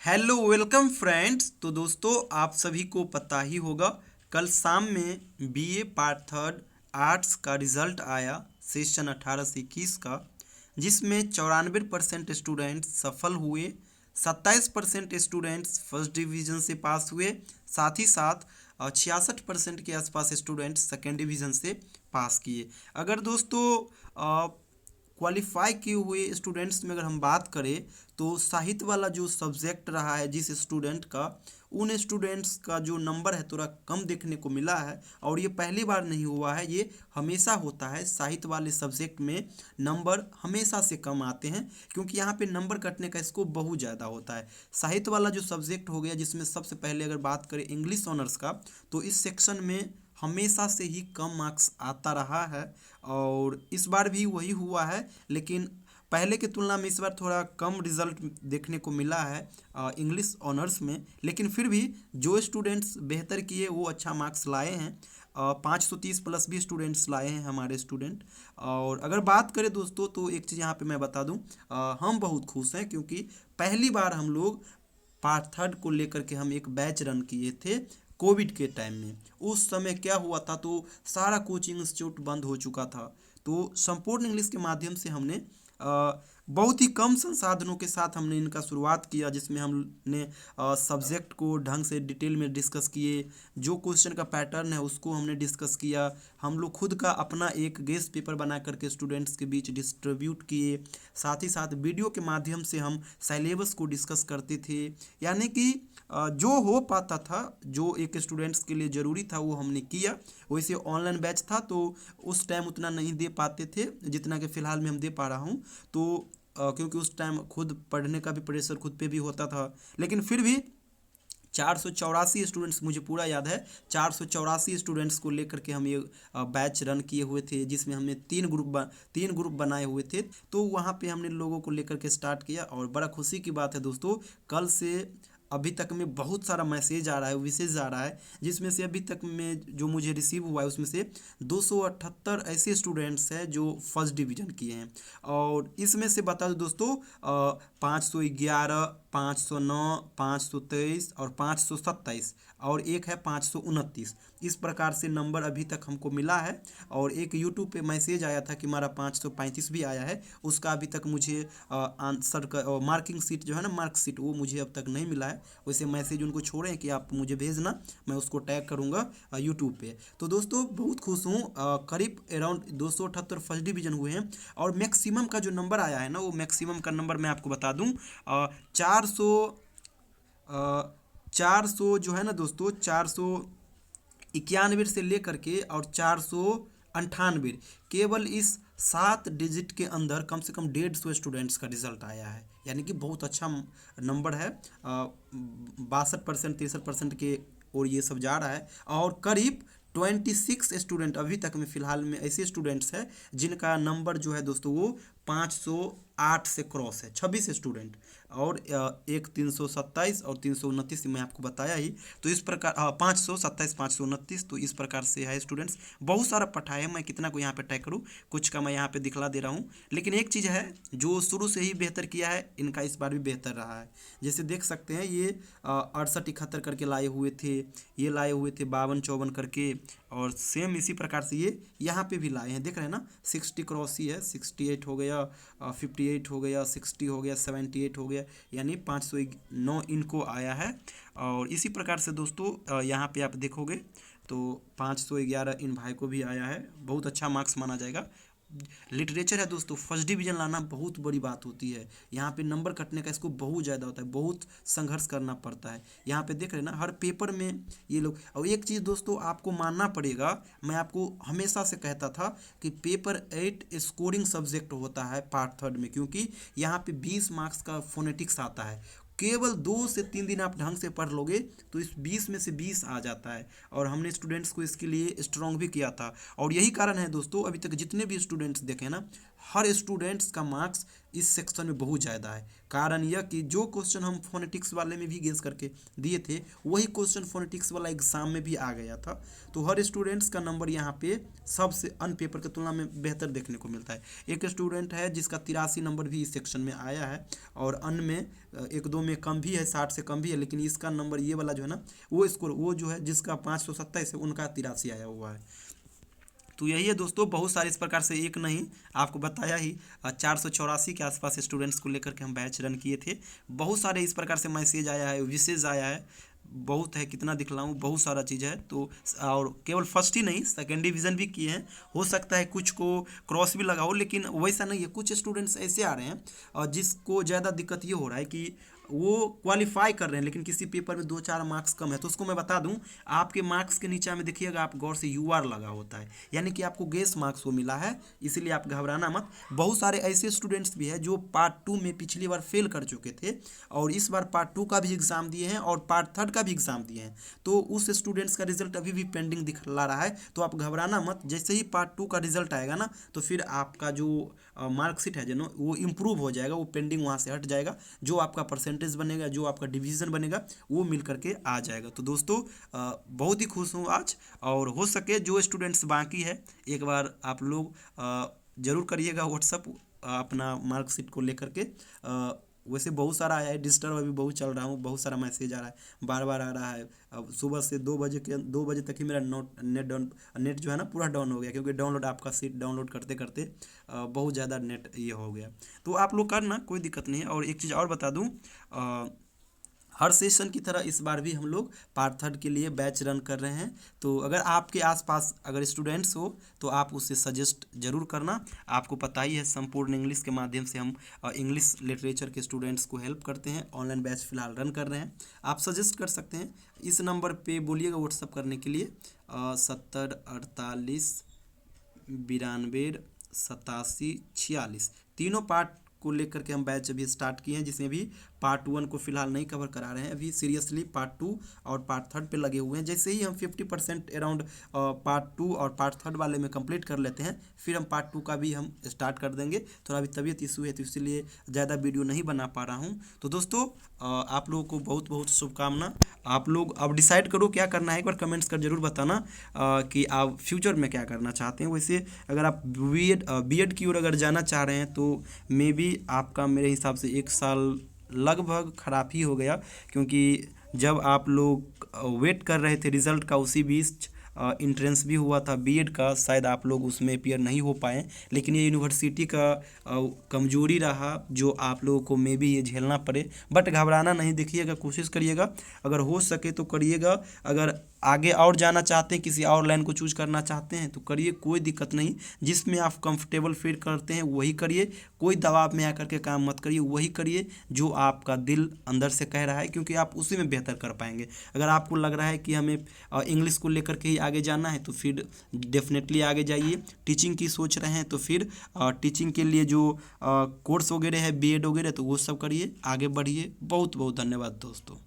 Hello welcome friends. तो दोस्तों आप सभी को पता ही होगा कल शाम में बीए पार्ट थर्ड आर्ट्स का रिजल्ट आया सेशन 18 से 21 का, जिसमें 94% स्टूडेंट्स सफल हुए, 27% स्टूडेंट्स फर्स्ट डिवीज़न से पास हुए, साथ ही साथ 66% के आसपास स्टूडेंट्स सेकेंड डिवीज़न से पास किए। अगर दोस्तों क्वालिफाई किए हुए स्टूडेंट्स में अगर हम बात करें तो साहित्य वाला जो सब्जेक्ट रहा है जिस स्टूडेंट का, उन स्टूडेंट्स का जो नंबर है थोड़ा कम देखने को मिला है। और ये पहली बार नहीं हुआ है, ये हमेशा होता है। साहित्य वाले सब्जेक्ट में नंबर हमेशा से कम आते हैं क्योंकि यहाँ पे नंबर कटने का स्कोप बहुत ज़्यादा होता है। साहित्य वाला जो सब्जेक्ट हो गया, जिसमें सबसे पहले अगर बात करें इंग्लिश ऑनर्स का, तो इस सेक्शन में हमेशा से ही कम मार्क्स आता रहा है और इस बार भी वही हुआ है। लेकिन पहले की तुलना में इस बार थोड़ा कम रिजल्ट देखने को मिला है इंग्लिश ऑनर्स में। लेकिन फिर भी जो स्टूडेंट्स बेहतर किए वो अच्छा मार्क्स लाए हैं। 530 प्लस भी स्टूडेंट्स लाए हैं हमारे स्टूडेंट। और अगर बात करें दोस्तों तो एक चीज़ यहाँ पे मैं बता दूँ, हम बहुत खुश हैं क्योंकि पहली बार हम लोग पार्ट थर्ड को लेकर के हम एक बैच रन किए थे कोविड के टाइम में। उस समय क्या हुआ था, तो सारा कोचिंग इंस्टीट्यूट बंद हो चुका था। तो संपूर्ण इंग्लिश के माध्यम से हमने बहुत ही कम संसाधनों के साथ हमने इनका शुरुआत किया, जिसमें हमने सब्जेक्ट को ढंग से डिटेल में डिस्कस किए। जो क्वेश्चन का पैटर्न है उसको हमने डिस्कस किया। हम लोग खुद का अपना एक गेस्ट पेपर बना करके स्टूडेंट्स के बीच डिस्ट्रीब्यूट किए। साथ ही साथ वीडियो के माध्यम से हम सिलेबस को डिस्कस करते थे। यानी कि जो हो पाता था, जो एक स्टूडेंट्स के लिए ज़रूरी था, वो हमने किया। वैसे ऑनलाइन बैच था तो उस टाइम उतना नहीं दे पाते थे जितना कि फ़िलहाल में हम दे पा रहा हूँ। तो क्योंकि उस टाइम खुद पढ़ने का भी प्रेशर खुद पे भी होता था। लेकिन फिर भी 484 स्टूडेंट्स, मुझे पूरा याद है, 484 स्टूडेंट्स को लेकर के हम ये बैच रन किए हुए थे, जिसमें हमने तीन ग्रुप बनाए हुए थे। तो वहाँ पे हमने लोगों को लेकर के स्टार्ट किया और बड़ा खुशी की बात है दोस्तों, कल से अभी तक में बहुत सारा मैसेज आ रहा है, विशेष आ रहा है, जिसमें से अभी तक में जो मुझे रिसीव हुआ है उसमें से 278 ऐसे स्टूडेंट्स हैं जो फर्स्ट डिवीज़न किए हैं। और इसमें से बता दो दोस्तों, 511, 509, 523 और 527 और एक है 529। इस प्रकार से नंबर अभी तक हमको मिला है। और एक यूट्यूब पे मैसेज आया था कि हमारा 535 भी आया है, उसका अभी तक मुझे आंसर का मार्किंग सीट जो है ना, मार्क सीट, वो मुझे अब तक नहीं मिला है। वैसे मैसेज उनको छोड़े हैं कि आप मुझे भेजना, मैं उसको टैग करूँगा यूट्यूब पे। तो दोस्तों बहुत खुश हूँ। करीब अराउंड 278 फर्स्ट डिवीज़न हुए हैं। और मैक्सिमम का जो नंबर आया है ना, वो मैक्सिमम का नंबर मैं आपको बता दूँ, 400 जो है ना दोस्तों, 491 से लेकर के और 498, केवल इस 7 डिजिट के अंदर कम से कम 150 स्टूडेंट्स का रिजल्ट आया है। यानी कि बहुत अच्छा नंबर है। 62% 63% के और ये सब जा रहा है। और करीब 26 स्टूडेंट अभी तक में फ़िलहाल में ऐसे स्टूडेंट्स हैं जिनका नंबर जो है दोस्तों वो 508 से क्रॉस है, 26 स्टूडेंट। और एक 327 और 329 मैं आपको बताया ही। तो इस प्रकार 527 529, तो इस प्रकार से है स्टूडेंट्स। बहुत सारा पढ़ा है, मैं कितना को यहाँ पे टैग करूँ, कुछ का मैं यहाँ पे दिखला दे रहा हूँ। लेकिन एक चीज़ है, जो शुरू से ही बेहतर किया है, इनका इस बार भी बेहतर रहा है। जैसे देख सकते हैं, ये 68 71 करके लाए हुए थे, ये लाए हुए थे 52 54 करके। और सेम इसी प्रकार से ये यहाँ पे भी लाए हैं, देख रहे हैं ना, 60 क्रॉस ही है, 68 हो गया, 58 हो गया, 60 हो गया, 78 हो गया, यानी 509 इनको आया है। और इसी प्रकार से दोस्तों यहाँ पे आप देखोगे तो 511 इन भाई को भी आया है। बहुत अच्छा मार्क्स माना जाएगा। लिटरेचर है दोस्तों, फर्स्ट डिवीज़न लाना बहुत बड़ी बात होती है। यहाँ पे नंबर कटने का इसको बहुत ज़्यादा होता है, बहुत संघर्ष करना पड़ता है। यहाँ पे देख रहे हैं ना, हर पेपर में ये लोग। और एक चीज़ दोस्तों आपको मानना पड़ेगा, मैं आपको हमेशा से कहता था कि पेपर 8 स्कोरिंग सब्जेक्ट होता है पार्ट थर्ड में, क्योंकि यहाँ पे 20 मार्क्स का फोनेटिक्स आता है। केवल 2 से 3 दिन आप ढंग से पढ़ लोगे तो इस 20 में से 20 आ जाता है। और हमने स्टूडेंट्स को इसके लिए स्ट्रॉन्ग भी किया था। और यही कारण है दोस्तों, अभी तक जितने भी स्टूडेंट्स देखे ना, हर स्टूडेंट्स का मार्क्स इस सेक्शन में बहुत ज़्यादा है। कारण यह कि जो क्वेश्चन हम फोनेटिक्स वाले में भी गेस करके दिए थे वही क्वेश्चन फोनेटिक्स वाला एग्जाम में भी आ गया था। तो हर स्टूडेंट्स का नंबर यहाँ पे सबसे अन्य पेपर की तुलना में बेहतर देखने को मिलता है। एक स्टूडेंट है जिसका 83 नंबर भी इस सेक्शन में आया है और अन्य में एक दो में कम भी है, 60 से कम भी है, लेकिन इसका नंबर ये वाला जो है ना वो स्कोर वो जो है जिसका 527 है उनका 83 आया हुआ है। तो यही है दोस्तों, बहुत सारे इस प्रकार से एक नहीं आपको बताया ही 484 के आसपास स्टूडेंट्स को लेकर के हम बैच रन किए थे। बहुत सारे इस प्रकार से मैसेज आया है, विशेष आया है, बहुत है, कितना दिखलाऊं, बहुत सारा चीज़ है। तो और केवल फर्स्ट ही नहीं सेकेंड डिवीज़न भी किए हैं। हो सकता है कुछ को क्रॉस भी लगाओ, लेकिन वैसा नहीं है। कुछ स्टूडेंट्स ऐसे आ रहे हैं और जिसको ज़्यादा दिक्कत ये हो रहा है कि वो क्वालिफाई कर रहे हैं लेकिन किसी पेपर में 2-4 मार्क्स कम है। तो उसको मैं बता दूं, आपके मार्क्स के नीचे में देखिएगा आप गौर से UR लगा होता है, यानी कि आपको गेस मार्क्स वो मिला है, इसीलिए आप घबराना मत। बहुत सारे ऐसे स्टूडेंट्स भी हैं जो पार्ट 2 में पिछली बार फेल कर चुके थे और इस बार पार्ट 2 का भी एग्ज़ाम दिए हैं और पार्ट 3 का भी एग्ज़ाम दिए हैं। तो उस स्टूडेंट्स का रिजल्ट अभी भी पेंडिंग दिखला रहा है। तो आप घबराना मत, जैसे ही पार्ट 2 का रिजल्ट आएगा ना तो फिर आपका जो मार्कशीट है जो वो इम्प्रूव हो जाएगा, वो पेंडिंग वहाँ से हट जाएगा, जो आपका परसेंटेज बनेगा, जो आपका डिवीज़न बनेगा वो मिल करके आ जाएगा। तो दोस्तों बहुत ही खुश हूँ आज, और हो सके जो स्टूडेंट्स बाकी है एक बार आप लोग ज़रूर करिएगा व्हाट्सअप अपना मार्कशीट को लेकर के। वैसे बहुत सारा आया है, डिस्टर्ब अभी बहुत चल रहा हूँ, बहुत सारा मैसेज आ रहा है, बार बार आ रहा है। अब सुबह से 2 बजे तक ही मेरा नेट जो है ना पूरा डाउन हो गया, क्योंकि डाउनलोड आपका सीट डाउनलोड करते करते बहुत ज़्यादा नेट ये हो गया। तो आप लोग करना, कोई दिक्कत नहीं है। और एक चीज़ और बता दूँ, हर सेशन की तरह इस बार भी हम लोग पार्ट 3 के लिए बैच रन कर रहे हैं। तो अगर आपके आसपास अगर स्टूडेंट्स हो तो आप उससे सजेस्ट जरूर करना। आपको पता ही है संपूर्ण इंग्लिश के माध्यम से हम इंग्लिश लिटरेचर के स्टूडेंट्स को हेल्प करते हैं। ऑनलाइन बैच फिलहाल रन कर रहे हैं, आप सजेस्ट कर सकते हैं। इस नंबर पे बोलिएगा व्हाट्सअप करने के लिए 70 48 92 87 46। तीनों पार्ट को लेकर के हम बैच अभी स्टार्ट किए हैं, जिसमें भी पार्ट 1 को फिलहाल नहीं कवर करा रहे हैं, अभी सीरियसली पार्ट 2 और पार्ट 3 पे लगे हुए हैं। जैसे ही हम 50% अराउंड पार्ट 2 और पार्ट 3 वाले में कंप्लीट कर लेते हैं फिर हम पार्ट 2 का भी हम स्टार्ट कर देंगे। थोड़ा अभी तबीयत इशू है तो इसलिए ज़्यादा वीडियो नहीं बना पा रहा हूँ। तो दोस्तों आप लोगों को बहुत बहुत शुभकामना। आप लोग अब डिसाइड करो क्या करना है, एक बार कमेंट्स कर जरूर बताना कि आप फ्यूचर में क्या करना चाहते हैं। वैसे अगर आप बीएड की ओर अगर जाना चाह रहे हैं तो मे बी आपका मेरे हिसाब से 1 साल लगभग ख़राब ही हो गया, क्योंकि जब आप लोग वेट कर रहे थे रिज़ल्ट का उसी बीच इंट्रेंस भी हुआ था बीएड का, शायद आप लोग उसमें अपीयर नहीं हो पाए। लेकिन ये यूनिवर्सिटी का कमजोरी रहा जो आप लोगों को मे बी ये झेलना पड़े। बट घबराना नहीं, देखिएगा, कोशिश करिएगा, अगर हो सके तो करिएगा। अगर आगे और जाना चाहते हैं, किसी और लाइन को चूज करना चाहते हैं तो करिए, कोई दिक्कत नहीं। जिसमें आप कंफर्टेबल फील करते हैं वही करिए, कोई दबाव में आकर के काम मत करिए, वही करिए जो आपका दिल अंदर से कह रहा है, क्योंकि आप उसी में बेहतर कर पाएंगे। अगर आपको लग रहा है कि हमें इंग्लिश को लेकर के ही आगे जाना है तो फिर डेफिनेटली आगे जाइए। टीचिंग की सोच रहे हैं तो फिर टीचिंग के लिए जो कोर्स वगैरह है बीएड वगैरह तो वो सब करिए, आगे बढ़िए। बहुत बहुत धन्यवाद दोस्तों।